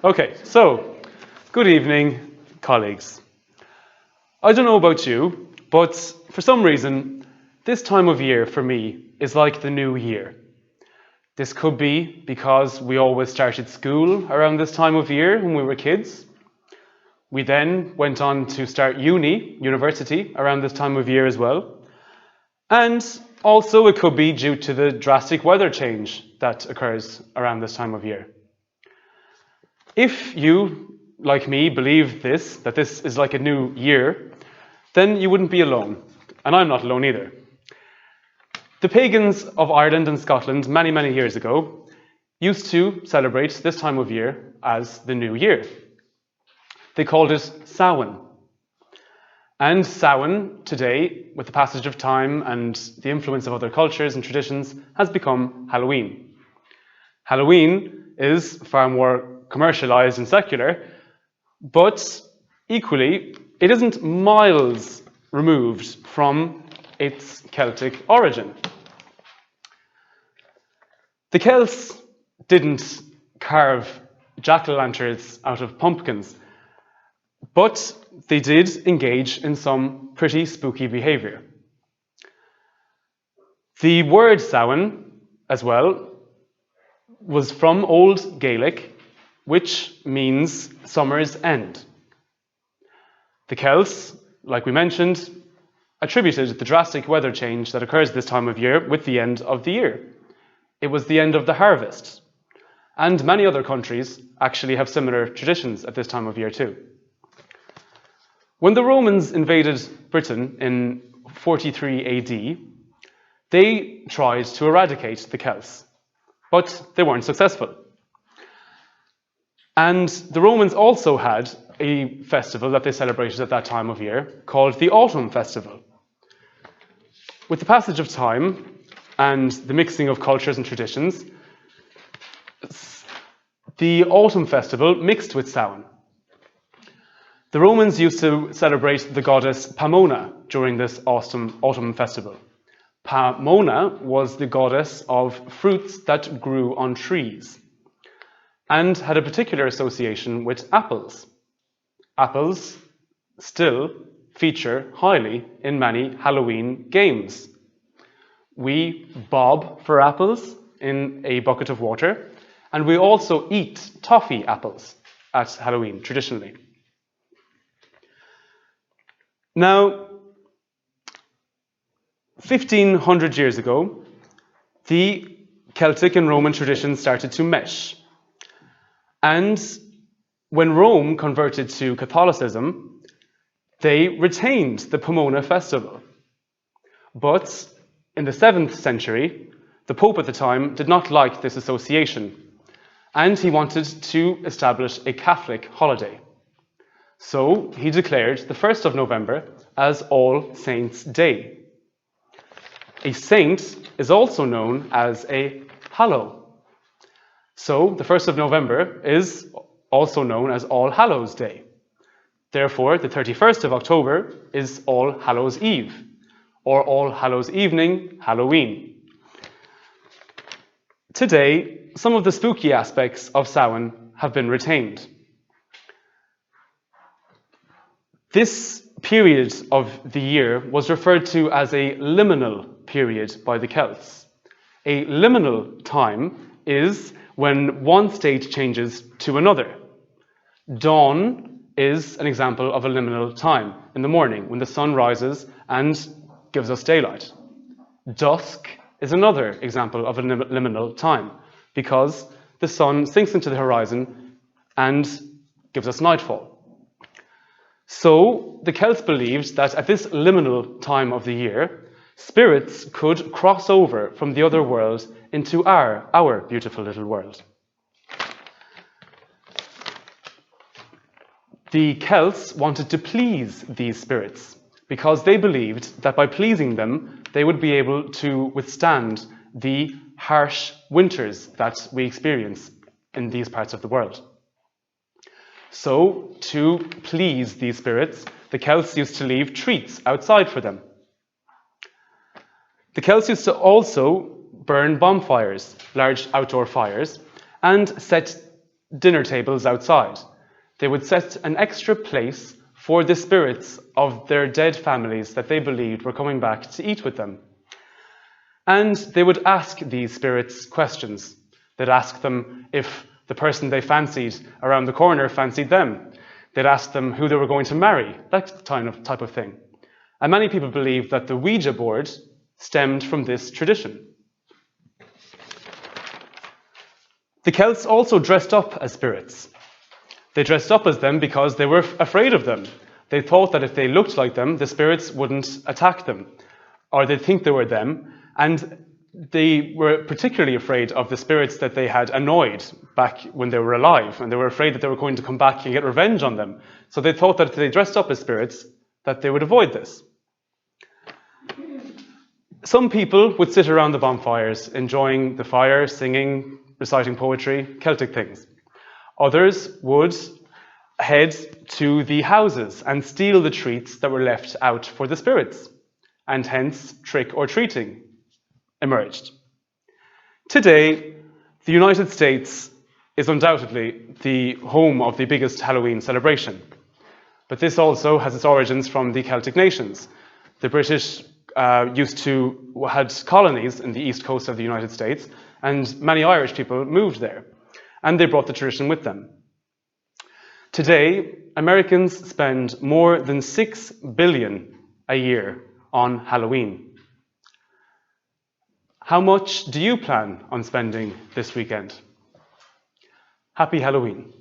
Okay, so good evening, colleagues. I don't know about you, but for some reason, this time of year for me is like the new year. This could be because we always started school around this time of year when we were kids. We then went on to start university, around this time of year as well. And also it could be due to the drastic weather change that occurs around this time of year. If you, like me, believe that this is like a new year, then you wouldn't be alone. And I'm not alone either. The pagans of Ireland and Scotland many, many years ago used to celebrate this time of year as the new year. They called it Samhain. And Samhain today, with the passage of time and the influence of other cultures and traditions, has become Halloween. Halloween is far more commercialized and secular, but equally, it isn't miles removed from its Celtic origin. The Celts didn't carve jack-o'-lanterns out of pumpkins, but they did engage in some pretty spooky behaviour. The word Samhain, as well, was from Old Gaelic, which means summer's end. The Celts, like we mentioned, attributed the drastic weather change that occurs this time of year with the end of the year. It was the end of the harvest. And many other countries actually have similar traditions at this time of year too. When the Romans invaded Britain in 43 AD, they tried to eradicate the Celts, but they weren't successful. And the Romans also had a festival that they celebrated at that time of year called the Autumn Festival. With the passage of time and the mixing of cultures and traditions, the Autumn Festival mixed with Samhain. The Romans used to celebrate the goddess Pomona during this autumn festival. Pomona was the goddess of fruits that grew on trees and had a particular association with apples. Apples still feature highly in many Halloween games. We bob for apples in a bucket of water, and we also eat toffee apples at Halloween, traditionally. Now, 1500 years ago, the Celtic and Roman traditions started to mesh. And when Rome converted to Catholicism, they retained the Pomona festival. But in the 7th century, the Pope at the time did not like this association, and he wanted to establish a Catholic holiday. So he declared the 1st of November as All Saints' Day. A saint is also known as a hallow. So the 1st of November is also known as All Hallows' Day. Therefore, the 31st of October is All Hallows' Eve, or All Hallows' Evening, Halloween. Today, some of the spooky aspects of Samhain have been retained. This period of the year was referred to as a liminal period by the Celts. A liminal time is when one state changes to another. Dawn is an example of a liminal time in the morning when the sun rises and gives us daylight. Dusk is another example of a liminal time because the sun sinks into the horizon and gives us nightfall. So the Celts believed that at this liminal time of the year, spirits could cross over from the other world into our beautiful little world. The Celts wanted to please these spirits because they believed that by pleasing them, they would be able to withstand the harsh winters that we experience in these parts of the world. So, to please these spirits, the Celts used to leave treats outside for them. The Celts used to also burn bonfires, large outdoor fires, and set dinner tables outside. They would set an extra place for the spirits of their dead families that they believed were coming back to eat with them. And they would ask these spirits questions. They'd ask them if the person they fancied around the corner fancied them. They'd ask them who they were going to marry, that type of thing. And many people believe that the Ouija board stemmed from this tradition. The Celts also dressed up as spirits. They dressed up as them because they were afraid of them. They thought that if they looked like them, the spirits wouldn't attack them, or they'd think they were them. And they were particularly afraid of the spirits that they had annoyed back when they were alive, and they were afraid that they were going to come back and get revenge on them. So they thought that if they dressed up as spirits, that they would avoid this. Some people would sit around the bonfires, enjoying the fire, singing, reciting poetry, Celtic things. Others would head to the houses and steal the treats that were left out for the spirits, and hence trick or treating emerged. Today, the United States is undoubtedly the home of the biggest Halloween celebration. But this also has its origins from the Celtic nations. The British had colonies in the east coast of the United States, and many Irish people moved there, and they brought the tradition with them. Today, Americans spend more than $6 billion a year on Halloween. How much do you plan on spending this weekend? Happy Halloween.